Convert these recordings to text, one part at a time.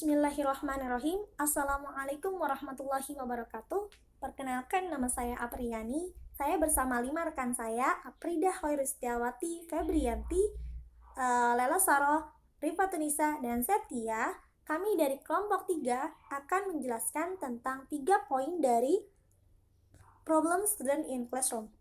Bismillahirrahmanirrahim. Assalamualaikum warahmatullahi wabarakatuh. Perkenalkan, nama saya Apriyani. Saya bersama 5 rekan saya, Aprida Hoirustiawati, Febrianti, Lela Saro, Rifatunisa, dan Septia. Kami dari kelompok 3 akan menjelaskan tentang 3 poin dari Problem Student in Classroom.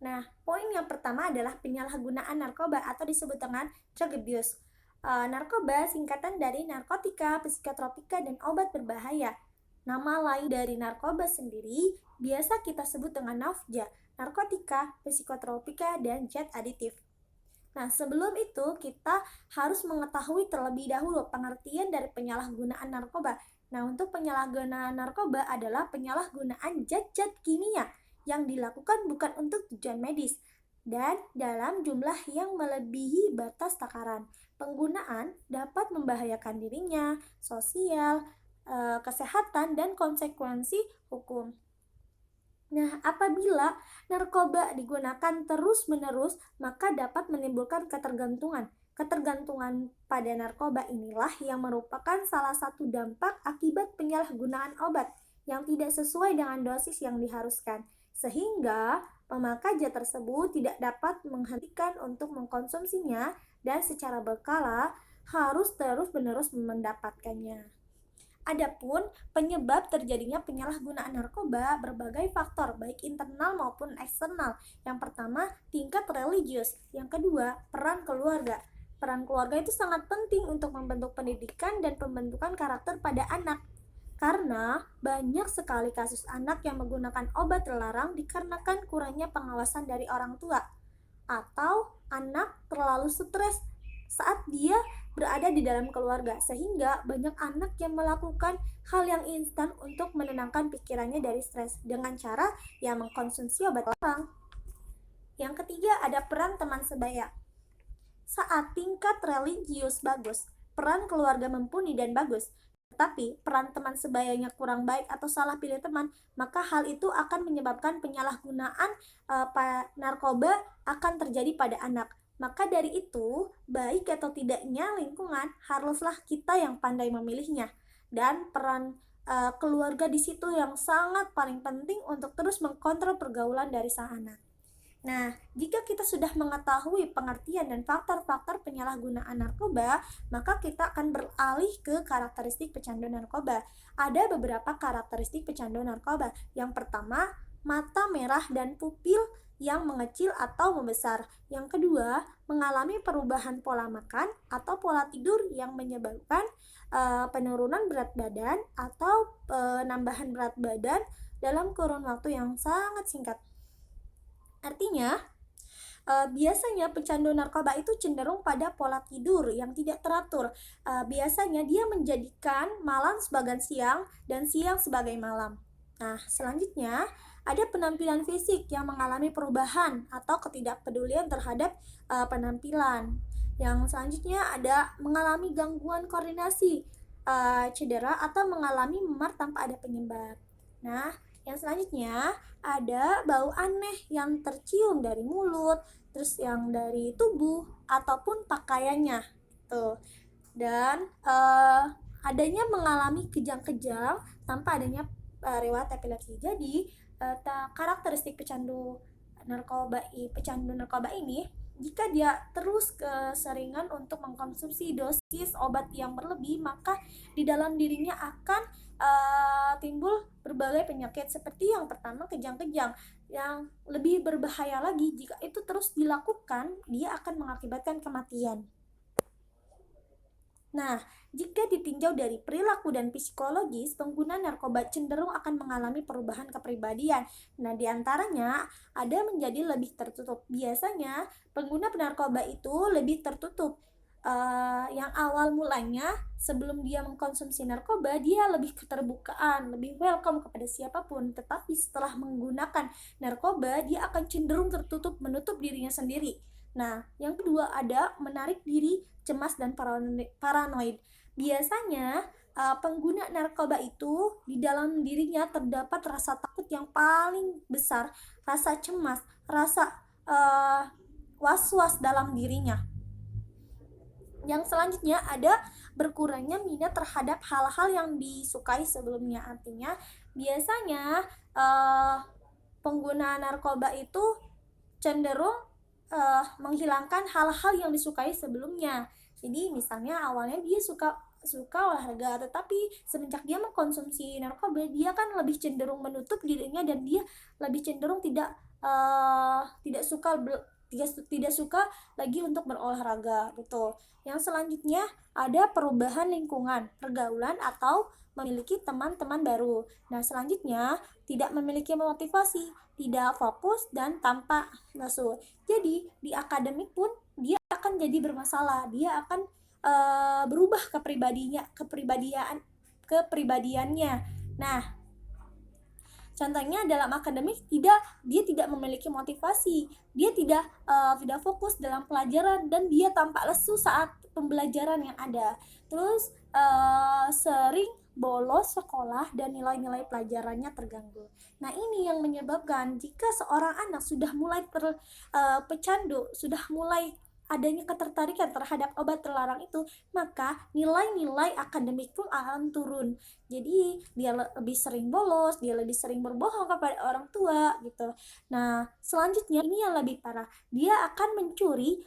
Nah, poin yang pertama adalah penyalahgunaan narkoba atau disebut dengan drug abuse. Narkoba singkatan dari narkotika, psikotropika, dan obat berbahaya. Nama lain dari narkoba sendiri biasa kita sebut dengan nafja, narkotika, psikotropika, dan zat aditif. Nah, sebelum itu kita harus mengetahui terlebih dahulu pengertian dari penyalahgunaan narkoba. Nah, untuk penyalahgunaan narkoba adalah penyalahgunaan zat-zat kimia yang dilakukan bukan untuk tujuan medis dan dalam jumlah yang melebihi batas takaran. Penggunaan dapat membahayakan dirinya, sosial, kesehatan, dan konsekuensi hukum. Nah, apabila narkoba digunakan terus-menerus, maka dapat menimbulkan ketergantungan. Ketergantungan pada narkoba inilah yang merupakan salah satu dampak akibat penyalahgunaan obat yang tidak sesuai dengan dosis yang diharuskan, sehingga pemakai zat tersebut tidak dapat menghentikan untuk mengkonsumsinya dan secara berkala harus terus-menerus mendapatkannya. Adapun penyebab terjadinya penyalahgunaan narkoba berbagai faktor, baik internal maupun eksternal. Yang pertama, tingkat religius. Yang kedua, peran keluarga. Peran keluarga itu sangat penting untuk membentuk pendidikan dan pembentukan karakter pada anak. Karena banyak sekali kasus anak yang menggunakan obat terlarang dikarenakan kurangnya pengawasan dari orang tua. Atau anak terlalu stres saat dia berada di dalam keluarga, sehingga banyak anak yang melakukan hal yang instan untuk menenangkan pikirannya dari stres dengan cara yang mengkonsumsi obat terlarang. Yang ketiga, ada peran teman sebaya. Saat tingkat religius bagus, peran keluarga mumpuni dan bagus, tetapi peran teman sebayanya kurang baik atau salah pilih teman, maka hal itu akan menyebabkan penyalahgunaan narkoba akan terjadi pada anak. Maka dari itu, baik atau tidaknya lingkungan haruslah kita yang pandai memilihnya. Dan peran keluarga di situ yang sangat paling penting untuk terus mengkontrol pergaulan dari sang anak. Nah, jika kita sudah mengetahui pengertian dan faktor-faktor penyalahgunaan narkoba, maka kita akan beralih ke karakteristik pecandu narkoba. Ada beberapa karakteristik pecandu narkoba. Yang pertama, mata merah dan pupil yang mengecil atau membesar. Yang kedua, mengalami perubahan pola makan atau pola tidur yang menyebabkan penurunan berat badan atau penambahan berat badan dalam kurun waktu yang sangat singkat. Artinya, biasanya pecandu narkoba itu cenderung pada pola tidur yang tidak teratur. Biasanya dia menjadikan malam sebagai siang dan siang sebagai malam. Nah, selanjutnya ada penampilan fisik yang mengalami perubahan atau ketidakpedulian terhadap penampilan. Yang selanjutnya ada mengalami gangguan koordinasi, cedera atau mengalami memar tanpa ada penyebab. Nah, yang selanjutnya ada bau aneh yang tercium dari mulut, terus yang dari tubuh ataupun pakaiannya tuh. Dan adanya mengalami kejang-kejang tanpa adanya riwayat epilepsi. Jadi karakteristik pecandu narkoba ini, jika dia terus keseringan untuk mengkonsumsi dosis obat yang berlebih, maka di dalam dirinya akan timbul berbagai penyakit seperti yang pertama, kejang-kejang. Yang lebih berbahaya lagi, jika itu terus dilakukan, dia akan mengakibatkan kematian. Nah, jika ditinjau dari perilaku dan psikologis, pengguna narkoba cenderung akan mengalami perubahan kepribadian. Nah, diantaranya ada menjadi lebih tertutup. Biasanya pengguna narkoba itu lebih tertutup. Yang awal mulanya sebelum dia mengkonsumsi narkoba, dia lebih keterbukaan, lebih welcome kepada siapapun. Tetapi setelah menggunakan narkoba, dia akan cenderung tertutup, menutup dirinya sendiri. Nah, yang kedua ada menarik diri, cemas, dan paranoid. Biasanya pengguna narkoba itu di dalam dirinya terdapat rasa takut yang paling besar, rasa cemas, rasa was-was dalam dirinya. Yang selanjutnya ada berkurangnya minat terhadap hal-hal yang disukai sebelumnya. Artinya biasanya pengguna narkoba itu cenderung menghilangkan hal-hal yang disukai sebelumnya. Jadi misalnya awalnya dia suka olahraga, tetapi semenjak dia mengkonsumsi narkoba, dia kan lebih cenderung menutup dirinya dan dia lebih cenderung tidak suka tidak suka lagi untuk berolahraga gitu. Yang selanjutnya ada perubahan lingkungan, pergaulan atau memiliki teman-teman baru. Nah, selanjutnya tidak memiliki motivasi, tidak fokus dan tanpa nafsu. Jadi di akademik pun dia akan jadi bermasalah. Dia akan berubah kepribadiannya. Nah, contohnya dalam akademik dia tidak memiliki motivasi, dia tidak fokus dalam pelajaran dan dia tampak lesu saat pembelajaran yang ada. Terus sering bolos sekolah dan nilai-nilai pelajarannya terganggu. Nah, ini yang menyebabkan jika seorang anak sudah mulai pecandu, sudah mulai adanya ketertarikan terhadap obat terlarang itu, maka nilai-nilai akademik pun akan turun. Jadi dia lebih sering bolos, dia lebih sering berbohong kepada orang tua gitu. Nah, selanjutnya ini yang lebih parah, dia akan mencuri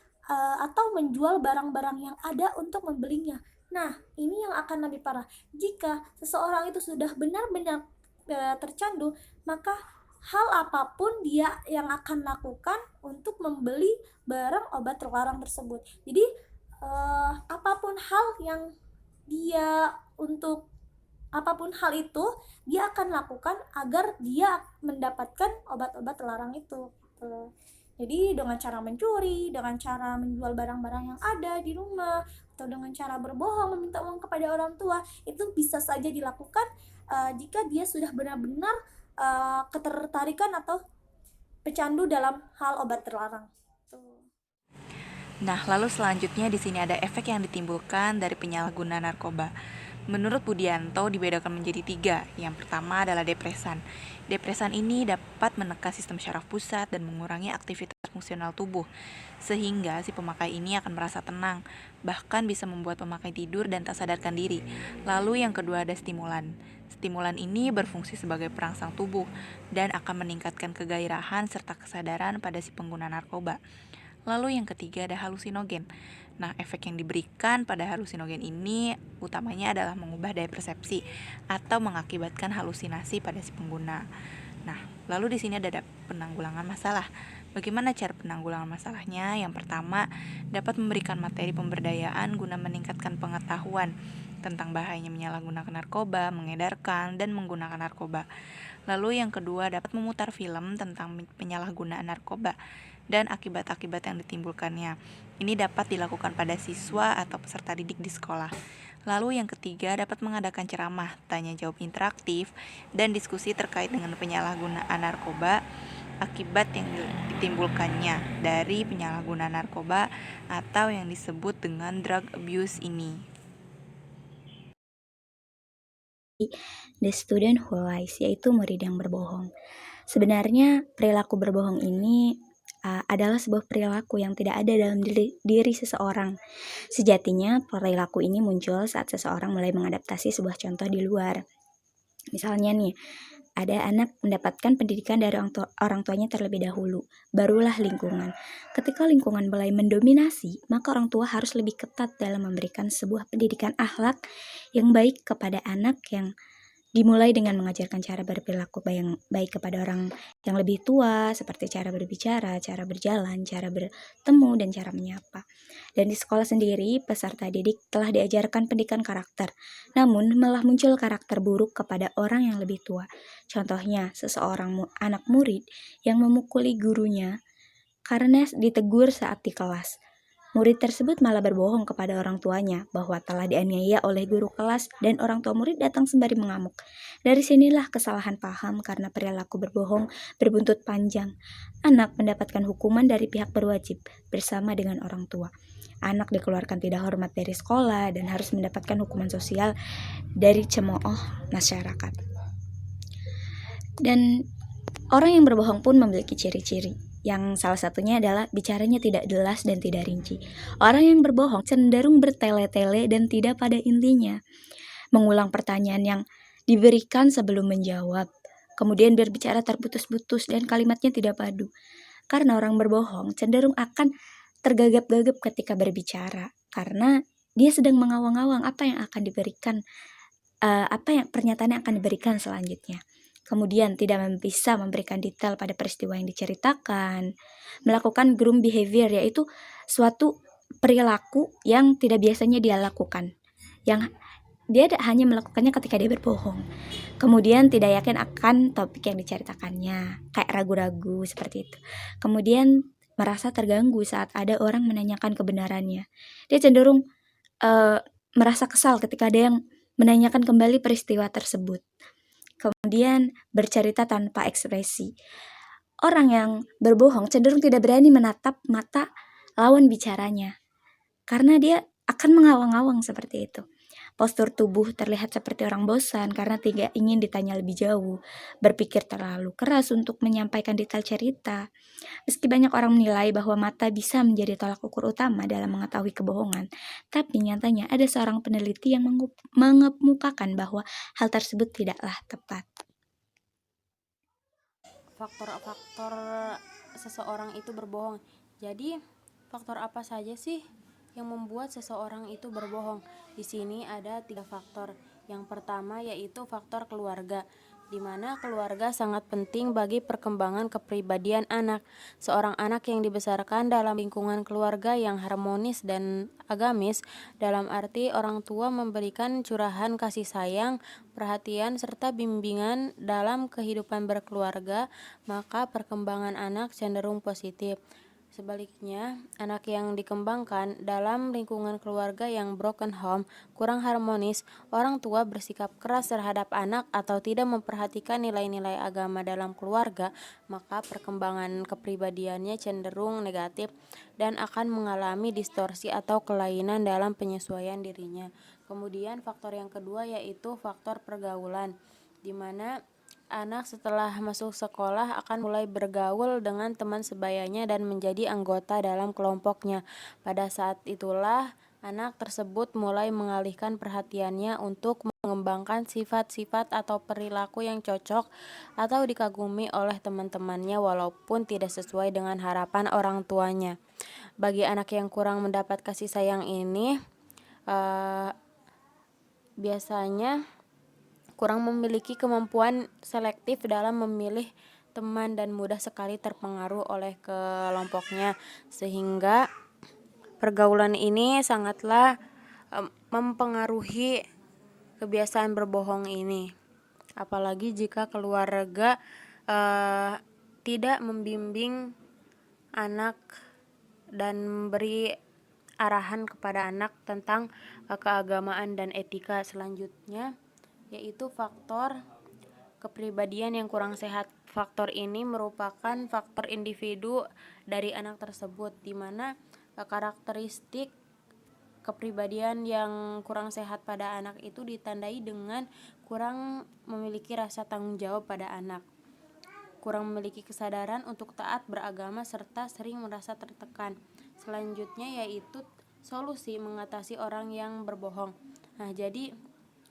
atau menjual barang-barang yang ada untuk membelinya. Nah, ini yang akan lebih parah. Jika seseorang itu sudah benar-benar tercandu, maka hal apapun dia yang akan lakukan untuk membeli barang obat terlarang tersebut. Jadi apapun hal yang dia untuk apapun hal itu dia akan lakukan agar dia mendapatkan obat-obat terlarang itu. Jadi dengan cara mencuri, dengan cara menjual barang-barang yang ada di rumah, atau dengan cara berbohong meminta uang kepada orang tua, itu bisa saja dilakukan jika dia sudah benar-benar ketertarikan atau pecandu dalam hal obat terlarang. Nah, lalu selanjutnya di sini ada efek yang ditimbulkan dari penyalahgunaan narkoba. Menurut Budianto dibedakan menjadi 3. Yang pertama adalah depresan. Depresan ini dapat menekan sistem syaraf pusat dan mengurangi aktivitas fungsional tubuh, sehingga si pemakai ini akan merasa tenang, bahkan bisa membuat pemakai tidur dan tak sadarkan diri. Lalu yang kedua ada stimulan. Stimulan ini berfungsi sebagai perangsang tubuh dan akan meningkatkan kegairahan serta kesadaran pada si pengguna narkoba. Lalu yang ketiga ada halusinogen. Nah, efek yang diberikan pada halusinogen ini utamanya adalah mengubah daya persepsi atau mengakibatkan halusinasi pada si pengguna. Nah, lalu di sini ada penanggulangan masalah. Bagaimana cara penanggulangan masalahnya? Yang pertama, dapat memberikan materi pemberdayaan guna meningkatkan pengetahuan tentang bahayanya menyalahgunakan narkoba, mengedarkan, dan menggunakan narkoba. Lalu yang kedua, dapat memutar film tentang penyalahgunaan narkoba dan akibat-akibat yang ditimbulkannya. Ini dapat dilakukan pada siswa atau peserta didik di sekolah. Lalu yang ketiga, dapat mengadakan ceramah, tanya jawab interaktif, dan diskusi terkait dengan penyalahgunaan narkoba, akibat yang ditimbulkannya dari penyalahgunaan narkoba atau yang disebut dengan drug abuse ini. The student who lies, yaitu murid yang berbohong. Sebenarnya perilaku berbohong ini adalah sebuah perilaku yang tidak ada dalam diri seseorang. Sejatinya perilaku ini muncul saat seseorang mulai mengadaptasi sebuah contoh di luar. Misalnya nih, ada anak mendapatkan pendidikan dari orang tuanya terlebih dahulu, barulah lingkungan. Ketika lingkungan mulai mendominasi, maka orang tua harus lebih ketat dalam memberikan sebuah pendidikan akhlak yang baik kepada anak, yang dimulai dengan mengajarkan cara berperilaku yang baik kepada orang yang lebih tua, seperti cara berbicara, cara berjalan, cara bertemu, dan cara menyapa. Dan di sekolah sendiri, peserta didik telah diajarkan pendidikan karakter, namun malah muncul karakter buruk kepada orang yang lebih tua. Contohnya, seseorang anak murid yang memukuli gurunya karena ditegur saat di kelas. Murid tersebut malah berbohong kepada orang tuanya bahwa telah dianiaya oleh guru kelas, dan orang tua murid datang sembari mengamuk. Dari sinilah kesalahan paham karena perilaku berbohong berbuntut panjang. Anak mendapatkan hukuman dari pihak berwajib bersama dengan orang tua. Anak dikeluarkan tidak hormat dari sekolah dan harus mendapatkan hukuman sosial dari cemooh masyarakat. Dan orang yang berbohong pun memiliki ciri-ciri. yang salah satunya adalah bicaranya tidak jelas dan tidak rinci. Orang yang berbohong cenderung bertele-tele dan tidak pada intinya, mengulang pertanyaan yang diberikan sebelum menjawab, kemudian berbicara terputus-putus dan kalimatnya tidak padu. Karena orang berbohong cenderung akan tergagap-gagap ketika berbicara, karena dia sedang mengawang-awang apa yang akan diberikan, pernyataan yang akan diberikan selanjutnya. Kemudian tidak bisa memberikan detail pada peristiwa yang diceritakan, melakukan groom behavior, yaitu suatu perilaku yang tidak biasanya dia lakukan, yang dia hanya melakukannya ketika dia berbohong. Kemudian tidak yakin akan topik yang diceritakannya, kayak ragu-ragu seperti itu. Kemudian merasa terganggu saat ada orang menanyakan kebenarannya. Dia cenderung merasa kesal ketika ada yang menanyakan kembali peristiwa tersebut. Kemudian bercerita tanpa ekspresi. Orang yang berbohong cenderung tidak berani menatap mata lawan bicaranya, karena dia akan mengawang-awang seperti itu. Postur tubuh terlihat seperti orang bosan karena tidak ingin ditanya lebih jauh, berpikir terlalu keras untuk menyampaikan detail cerita. Meski banyak orang menilai bahwa mata bisa menjadi tolak ukur utama dalam mengetahui kebohongan, tapi nyatanya ada seorang peneliti yang mengemukakan bahwa hal tersebut tidaklah tepat. Faktor-faktor seseorang itu berbohong. Jadi, faktor apa saja sih yang membuat seseorang itu berbohong? Di sini ada 3 faktor. Yang pertama yaitu faktor keluarga, di mana keluarga sangat penting bagi perkembangan kepribadian anak. Seorang anak yang dibesarkan dalam lingkungan keluarga yang harmonis dan agamis, dalam arti orang tua memberikan curahan kasih sayang, perhatian, serta bimbingan dalam kehidupan berkeluarga, maka perkembangan anak cenderung positif. Sebaliknya, anak yang dikembangkan dalam lingkungan keluarga yang broken home, kurang harmonis, orang tua bersikap keras terhadap anak atau tidak memperhatikan nilai-nilai agama dalam keluarga, maka perkembangan kepribadiannya cenderung negatif dan akan mengalami distorsi atau kelainan dalam penyesuaian dirinya. Kemudian faktor yang kedua yaitu faktor pergaulan, di mana anak setelah masuk sekolah akan mulai bergaul dengan teman sebayanya dan menjadi anggota dalam kelompoknya. Pada saat itulah anak tersebut mulai mengalihkan perhatiannya untuk mengembangkan sifat-sifat atau perilaku yang cocok atau dikagumi oleh teman-temannya walaupun tidak sesuai dengan harapan orang tuanya. Bagi anak yang kurang mendapat kasih sayang ini, biasanya kurang memiliki kemampuan selektif dalam memilih teman dan mudah sekali terpengaruh oleh kelompoknya, sehingga pergaulan ini sangatlah mempengaruhi kebiasaan berbohong ini. Apalagi jika keluarga tidak membimbing anak dan memberi arahan kepada anak tentang keagamaan dan etika. Selanjutnya yaitu faktor kepribadian yang kurang sehat. Faktor ini merupakan faktor individu dari anak tersebut, di mana karakteristik kepribadian yang kurang sehat pada anak itu ditandai dengan kurang memiliki rasa tanggung jawab pada anak, kurang memiliki kesadaran untuk taat beragama, serta sering merasa tertekan. Selanjutnya yaitu solusi mengatasi orang yang berbohong. Nah, jadi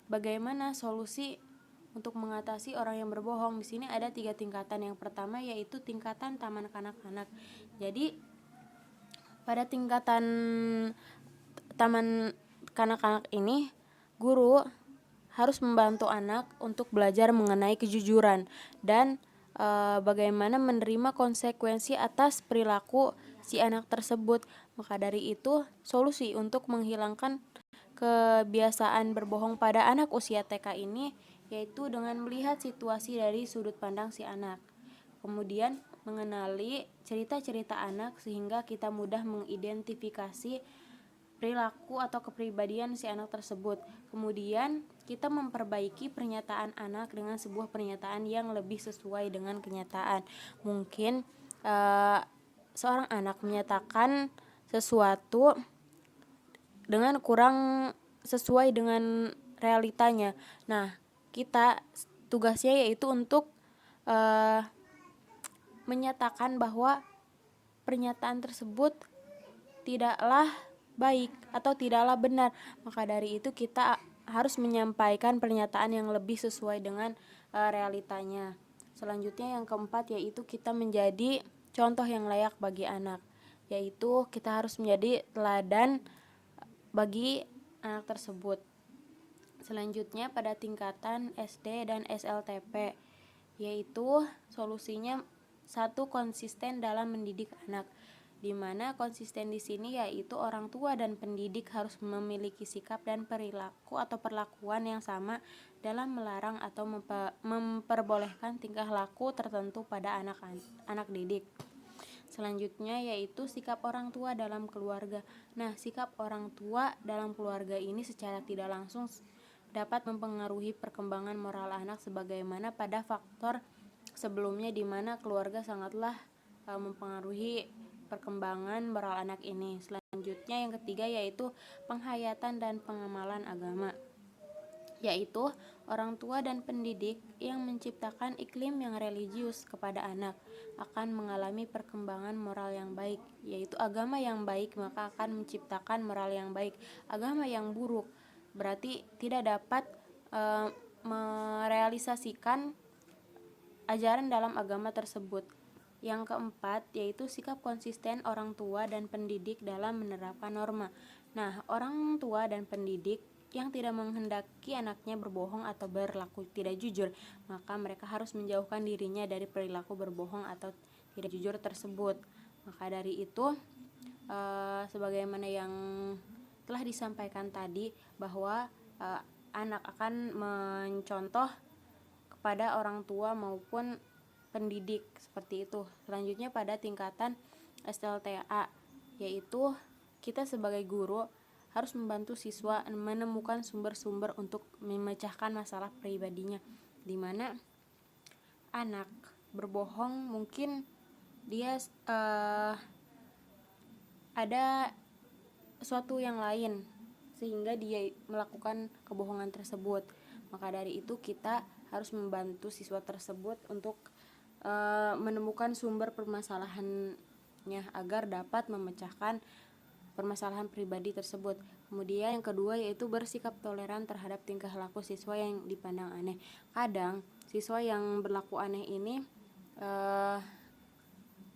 bagaimana solusi untuk mengatasi orang yang berbohong? Di sini ada 3 tingkatan. Yang pertama yaitu tingkatan taman kanak-kanak. Jadi pada tingkatan taman kanak-kanak ini, guru harus membantu anak untuk belajar mengenai kejujuran dan bagaimana menerima konsekuensi atas perilaku si anak tersebut. Maka dari itu, solusi untuk menghilangkan kebiasaan berbohong pada anak usia TK ini yaitu dengan melihat situasi dari sudut pandang si anak. Kemudian mengenali cerita-cerita anak sehingga kita mudah mengidentifikasi perilaku atau kepribadian si anak tersebut. Kemudian kita memperbaiki pernyataan anak dengan sebuah pernyataan yang lebih sesuai dengan kenyataan. Mungkin seorang anak menyatakan sesuatu dengan kurang sesuai dengan realitanya. Nah, kita tugasnya yaitu untuk menyatakan bahwa pernyataan tersebut tidaklah baik atau tidaklah benar. Maka dari itu kita harus menyampaikan pernyataan yang lebih sesuai dengan realitanya. Selanjutnya yang keempat yaitu kita menjadi contoh yang layak bagi anak, yaitu kita harus menjadi teladan bagi anak tersebut. Selanjutnya pada tingkatan SD dan SLTP, yaitu solusinya satu, konsisten dalam mendidik anak, di mana konsisten di sini yaitu orang tua dan pendidik harus memiliki sikap dan perilaku atau perlakuan yang sama dalam melarang atau memperbolehkan tingkah laku tertentu pada anak didik. Selanjutnya yaitu sikap orang tua dalam keluarga. Nah, sikap orang tua dalam keluarga ini secara tidak langsung dapat mempengaruhi perkembangan moral anak sebagaimana pada faktor sebelumnya di mana keluarga sangatlah mempengaruhi perkembangan moral anak ini. Selanjutnya yang ketiga yaitu penghayatan dan pengamalan agama, yaitu orang tua dan pendidik yang menciptakan iklim yang religius kepada anak akan mengalami perkembangan moral yang baik, yaitu agama yang baik maka akan menciptakan moral yang baik. Agama yang buruk berarti tidak dapat merealisasikan ajaran dalam agama tersebut. Yang keempat yaitu sikap konsisten orang tua dan pendidik dalam menerapkan norma. Nah, orang tua dan pendidik yang tidak menghendaki anaknya berbohong atau berlaku tidak jujur, maka mereka harus menjauhkan dirinya dari perilaku berbohong atau tidak jujur tersebut. Maka dari itu sebagaimana yang telah disampaikan tadi bahwa anak akan mencontoh kepada orang tua maupun pendidik seperti itu. Selanjutnya pada tingkatan SLTA, yaitu kita sebagai guru harus membantu siswa menemukan sumber-sumber untuk memecahkan masalah pribadinya, di mana anak berbohong mungkin dia ada suatu yang lain sehingga dia melakukan kebohongan tersebut. Maka dari itu kita harus membantu siswa tersebut untuk menemukan sumber permasalahannya agar dapat memecahkan permasalahan pribadi tersebut. Kemudian yang kedua yaitu bersikap toleran terhadap tingkah laku siswa yang dipandang aneh. Kadang siswa yang berlaku aneh ini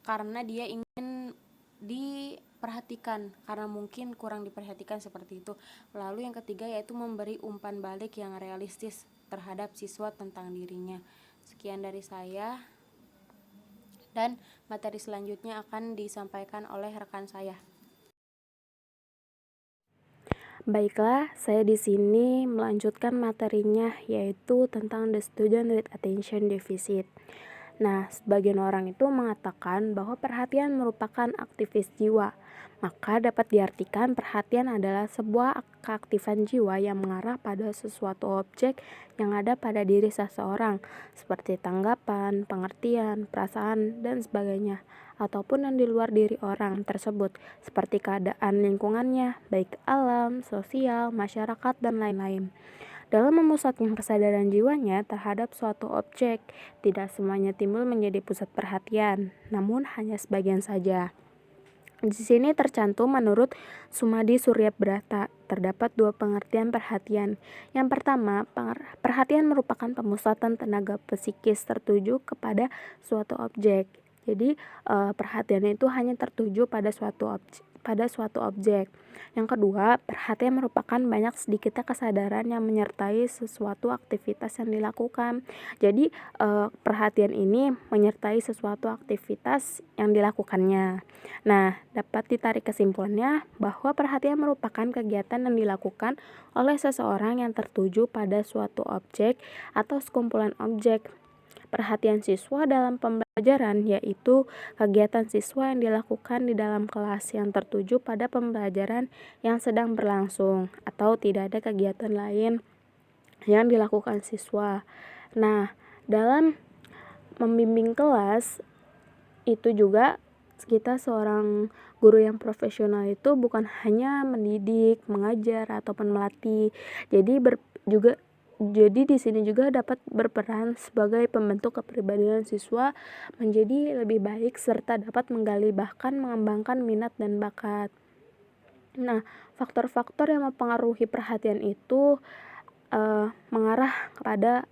karena dia ingin diperhatikan, karena mungkin kurang diperhatikan seperti itu. Lalu yang ketiga yaitu memberi umpan balik yang realistis terhadap siswa tentang dirinya. Sekian dari saya, dan materi selanjutnya akan disampaikan oleh rekan saya. Baiklah, saya di sini melanjutkan materinya yaitu tentang the student with attention deficit. Nah, sebagian orang itu mengatakan bahwa perhatian merupakan aktivis jiwa. Maka dapat diartikan perhatian adalah sebuah keaktifan jiwa yang mengarah pada sesuatu objek yang ada pada diri seseorang, seperti tanggapan, pengertian, perasaan, dan sebagainya, ataupun yang di luar diri orang tersebut, seperti keadaan lingkungannya, baik alam, sosial, masyarakat, dan lain-lain. Dalam memusatkan kesadaran jiwanya terhadap suatu objek, tidak semuanya timbul menjadi pusat perhatian, namun hanya sebagian saja. Di sini tercantum menurut Sumadi Suryabrata, terdapat dua pengertian perhatian. Yang pertama, perhatian merupakan pemusatan tenaga psikis tertuju kepada suatu objek. Jadi perhatian itu hanya tertuju pada suatu objek. Yang kedua, perhatian merupakan banyak sedikitnya kesadaran yang menyertai sesuatu aktivitas yang dilakukan. Jadi perhatian ini menyertai sesuatu aktivitas yang dilakukannya. Nah, dapat ditarik kesimpulannya bahwa perhatian merupakan kegiatan yang dilakukan oleh seseorang yang tertuju pada suatu objek atau sekumpulan objek. Perhatian siswa dalam pembelajaran yaitu kegiatan siswa yang dilakukan di dalam kelas yang tertuju pada pembelajaran yang sedang berlangsung atau tidak ada kegiatan lain yang dilakukan siswa. Nah, dalam membimbing kelas itu juga kita seorang guru yang profesional itu bukan hanya mendidik, mengajar ataupun melatih. Jadi juga Jadi di sini juga dapat berperan sebagai pembentuk kepribadian siswa menjadi lebih baik serta dapat menggali bahkan mengembangkan minat dan bakat. Nah, faktor-faktor yang mempengaruhi perhatian itu mengarah kepada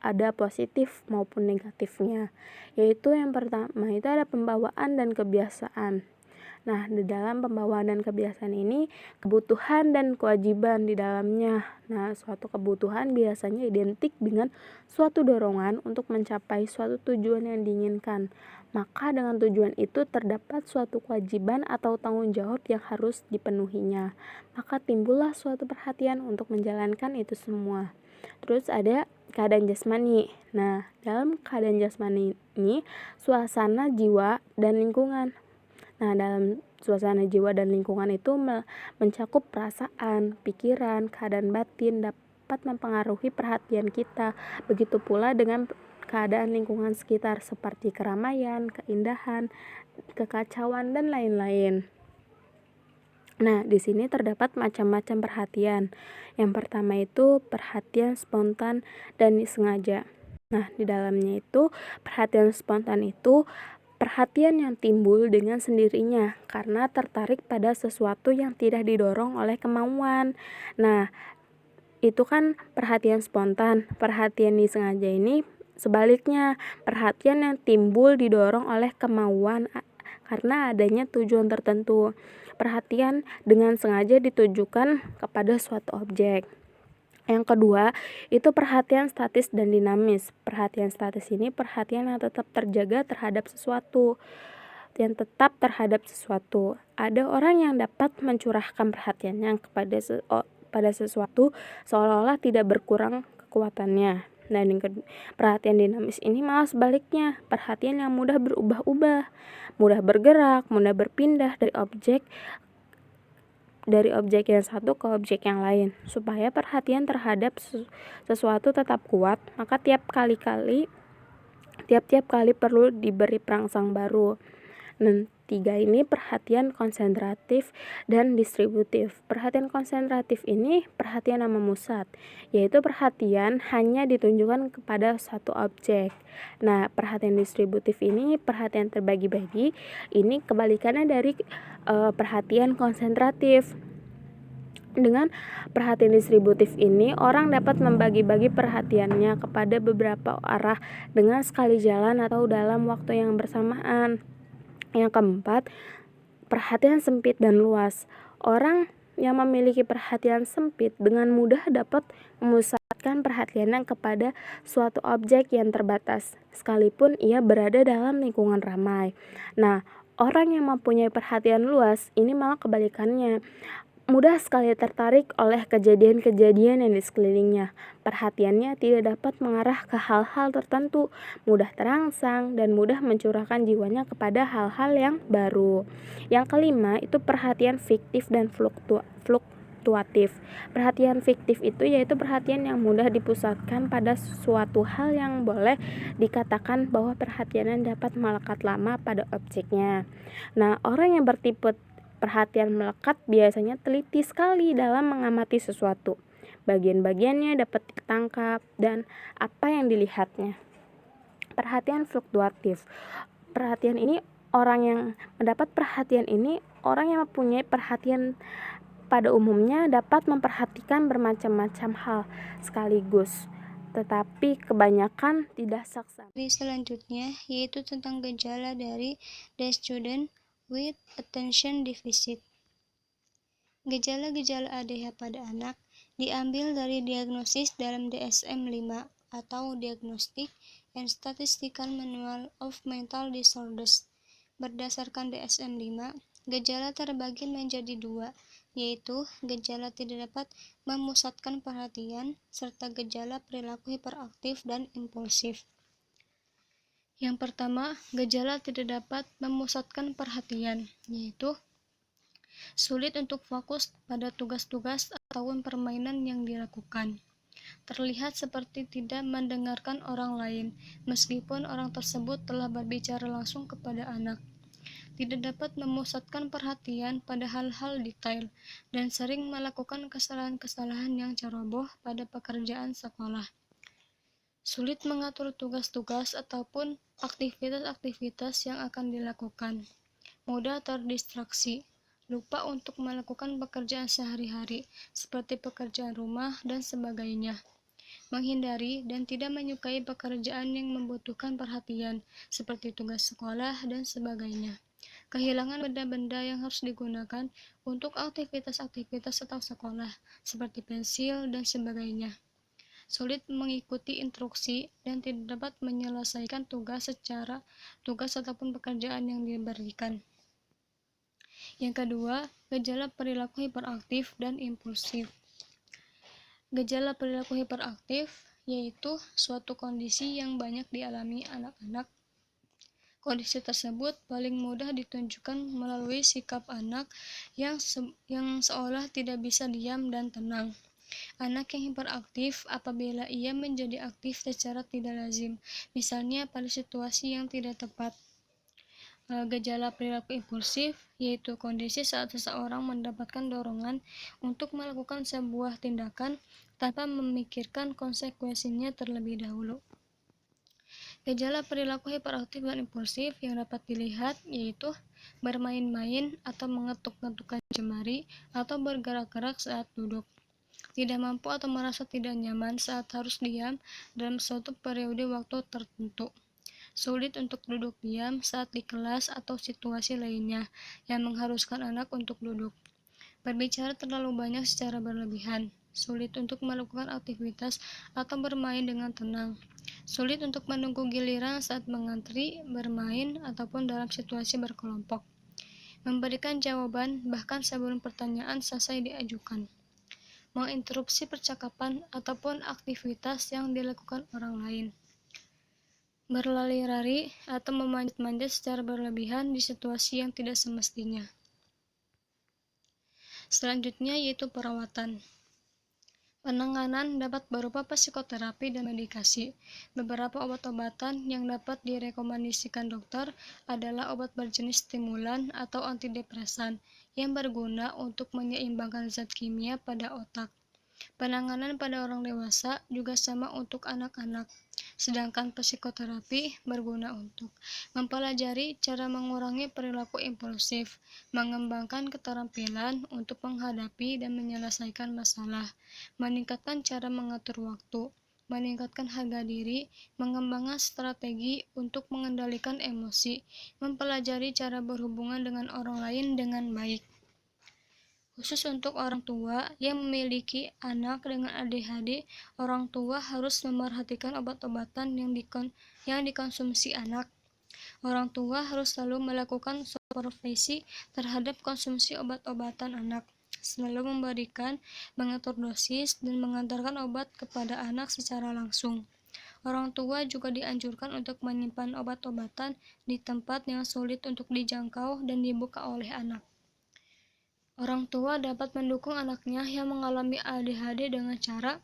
ada positif maupun negatifnya. Yaitu yang pertama itu ada pembawaan dan kebiasaan. Nah, di dalam pembawaan dan kebiasaan ini, kebutuhan dan kewajiban di dalamnya. Nah, suatu kebutuhan biasanya identik dengan suatu dorongan untuk mencapai suatu tujuan yang diinginkan. Maka dengan tujuan itu terdapat suatu kewajiban atau tanggung jawab yang harus dipenuhinya. Maka timbullah suatu perhatian untuk menjalankan itu semua. Terus ada keadaan jasmani. Nah, dalam keadaan jasmani ini, suasana jiwa dan lingkungan. Nah, dalam suasana jiwa dan lingkungan itu mencakup perasaan, pikiran, keadaan batin dapat mempengaruhi perhatian kita. Begitu pula dengan keadaan lingkungan sekitar seperti keramaian, keindahan, kekacauan, dan lain-lain. Nah, di sini terdapat macam-macam perhatian. Yang pertama itu perhatian spontan dan disengaja. Nah, di dalamnya itu perhatian spontan itu perhatian yang timbul dengan sendirinya karena tertarik pada sesuatu yang tidak didorong oleh kemauan. Nah, itu kan perhatian spontan. Perhatian disengaja ini sebaliknya, perhatian yang timbul didorong oleh kemauan karena adanya tujuan tertentu. Perhatian dengan sengaja ditujukan kepada suatu objek. Yang kedua, itu perhatian statis dan dinamis. Perhatian statis ini perhatian yang tetap terjaga terhadap sesuatu. Yang tetap terhadap sesuatu. Ada orang yang dapat mencurahkan perhatiannya pada sesuatu seolah-olah tidak berkurang kekuatannya. Dan perhatian dinamis ini malah sebaliknya, perhatian yang mudah berubah-ubah, mudah bergerak, mudah berpindah dari objek yang satu ke objek yang lain. Supaya perhatian terhadap sesuatu tetap kuat, maka tiap-tiap kali perlu diberi perangsang baru. Dan tiga ini perhatian konsentratif dan distributif. Perhatian konsentratif ini perhatian yang memusat, yaitu perhatian hanya ditunjukkan kepada satu objek. Nah, perhatian distributif ini perhatian terbagi-bagi. Ini kebalikannya dari perhatian konsentratif. Dengan perhatian distributif ini, orang dapat membagi-bagi perhatiannya kepada beberapa arah dengan sekali jalan atau dalam waktu yang bersamaan. Yang keempat, perhatian sempit dan luas. Orang yang memiliki perhatian sempit dengan mudah dapat memusatkan perhatiannya kepada suatu objek yang terbatas, sekalipun ia berada dalam lingkungan ramai. Nah, orang yang mempunyai perhatian luas ini malah kebalikannya, mudah sekali tertarik oleh kejadian-kejadian yang di sekelilingnya. Perhatiannya tidak dapat mengarah ke hal-hal tertentu, mudah terangsang dan mudah mencurahkan jiwanya kepada hal-hal yang baru. Yang kelima itu perhatian fiktif dan fluktuatif. Perhatian fiktif itu yaitu perhatian yang mudah dipusatkan pada suatu hal yang boleh dikatakan bahwa perhatiannya dapat melekat lama pada objeknya. Nah, orang yang bertipe perhatian melekat biasanya teliti sekali dalam mengamati sesuatu. Bagian-bagiannya dapat ditangkap dan apa yang dilihatnya. Perhatian fluktuatif. Perhatian ini orang yang mendapat perhatian ini orang yang mempunyai perhatian pada umumnya dapat memperhatikan bermacam-macam hal sekaligus, tetapi kebanyakan tidak saksama. Selanjutnya yaitu tentang gejala dari the student with attention deficit. Gejala-gejala ADH pada anak diambil dari diagnosis dalam DSM-5 atau Diagnostic and Statistical Manual of Mental Disorders. Berdasarkan DSM-5, gejala terbagi menjadi dua, yaitu gejala tidak dapat memusatkan perhatian serta gejala perilaku hiperaktif dan impulsif. Yang pertama, gejala tidak dapat memusatkan perhatian, yaitu sulit untuk fokus pada tugas-tugas atau permainan yang dilakukan. Terlihat seperti tidak mendengarkan orang lain, meskipun orang tersebut telah berbicara langsung kepada anak. tidak dapat memusatkan perhatian pada hal-hal detail, dan sering melakukan kesalahan-kesalahan yang ceroboh pada pekerjaan sekolah. Sulit mengatur tugas-tugas ataupun aktivitas-aktivitas yang akan dilakukan. Mudah terdistraksi, lupa untuk melakukan pekerjaan sehari-hari, seperti pekerjaan rumah dan sebagainya. Menghindari dan tidak menyukai pekerjaan yang membutuhkan perhatian, seperti tugas sekolah dan sebagainya. Kehilangan benda-benda yang harus digunakan untuk aktivitas-aktivitas atau sekolah, seperti pensil dan sebagainya. Sulit mengikuti instruksi dan tidak dapat menyelesaikan tugas ataupun pekerjaan yang diberikan. Yang kedua, gejala perilaku hiperaktif dan impulsif. Gejala perilaku hiperaktif yaitu suatu kondisi yang banyak dialami anak-anak. Kondisi tersebut paling mudah ditunjukkan melalui sikap anak yang seolah tidak bisa diam dan tenang. Anak yang hiperaktif apabila ia menjadi aktif secara tidak lazim, misalnya pada situasi yang tidak tepat. Gejala perilaku impulsif yaitu kondisi saat seseorang mendapatkan dorongan untuk melakukan sebuah tindakan tanpa memikirkan konsekuensinya terlebih dahulu. Gejala perilaku hiperaktif dan impulsif yang dapat dilihat yaitu bermain-main atau mengetuk-ngetukkan jemari atau bergerak-gerak saat duduk. Tidak mampu atau merasa tidak nyaman saat harus diam dalam suatu periode waktu tertentu. Sulit untuk duduk diam saat di kelas atau situasi lainnya yang mengharuskan anak untuk duduk. Berbicara terlalu banyak secara berlebihan. Sulit untuk melakukan aktivitas atau bermain dengan tenang. Sulit untuk menunggu giliran saat mengantri, bermain, ataupun dalam situasi berkelompok. Memberikan jawaban bahkan sebelum pertanyaan selesai diajukan. Menginterupsi percakapan ataupun aktivitas yang dilakukan orang lain. Berlari-lari atau memanjat-manjat secara berlebihan di situasi yang tidak semestinya. Selanjutnya yaitu perawatan. Penanganan dapat berupa psikoterapi dan medikasi. Beberapa obat-obatan yang dapat direkomendasikan dokter adalah obat berjenis stimulan atau antidepresan yang berguna untuk menyeimbangkan zat kimia pada otak. Penanganan pada orang dewasa juga sama untuk anak-anak, sedangkan psikoterapi berguna untuk mempelajari cara mengurangi perilaku impulsif, mengembangkan keterampilan untuk menghadapi dan menyelesaikan masalah, meningkatkan cara mengatur waktu, meningkatkan harga diri, mengembangkan strategi untuk mengendalikan emosi, mempelajari cara berhubungan dengan orang lain dengan baik. Khusus untuk orang tua yang memiliki anak dengan ADHD, orang tua harus memerhatikan obat-obatan yang dikonsumsi anak. Orang tua harus selalu melakukan supervisi terhadap konsumsi obat-obatan anak, selalu memberikan, mengatur dosis, dan mengantarkan obat kepada anak secara langsung. Orang tua juga dianjurkan untuk menyimpan obat-obatan di tempat yang sulit untuk dijangkau dan dibuka oleh anak. Orang tua dapat mendukung anaknya yang mengalami ADHD dengan cara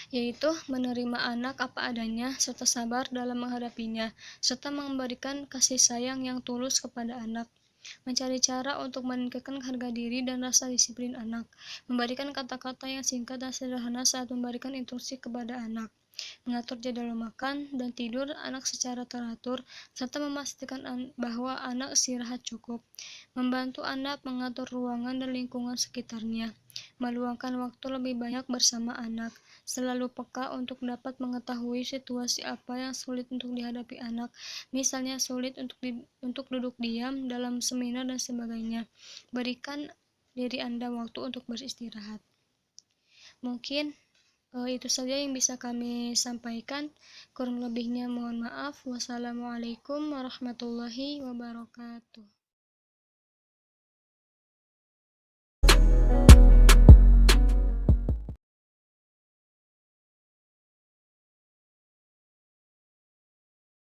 yaitu menerima anak apa adanya serta sabar dalam menghadapinya, serta memberikan kasih sayang yang tulus kepada anak. Mencari cara untuk meningkatkan harga diri dan rasa disiplin anak, memberikan kata-kata yang singkat dan sederhana saat memberikan instruksi kepada anak, mengatur jadwal makan dan tidur anak secara teratur, serta memastikan bahwa anak istirahat cukup, membantu anak mengatur ruangan dan lingkungan sekitarnya, meluangkan waktu lebih banyak bersama anak, selalu peka untuk dapat mengetahui situasi apa yang sulit untuk dihadapi anak, misalnya sulit untuk duduk diam dalam seminar dan sebagainya. Berikan diri Anda waktu untuk beristirahat. Mungkin itu saja yang bisa kami sampaikan. Kurang lebihnya mohon maaf. Wassalamualaikum warahmatullahi wabarakatuh.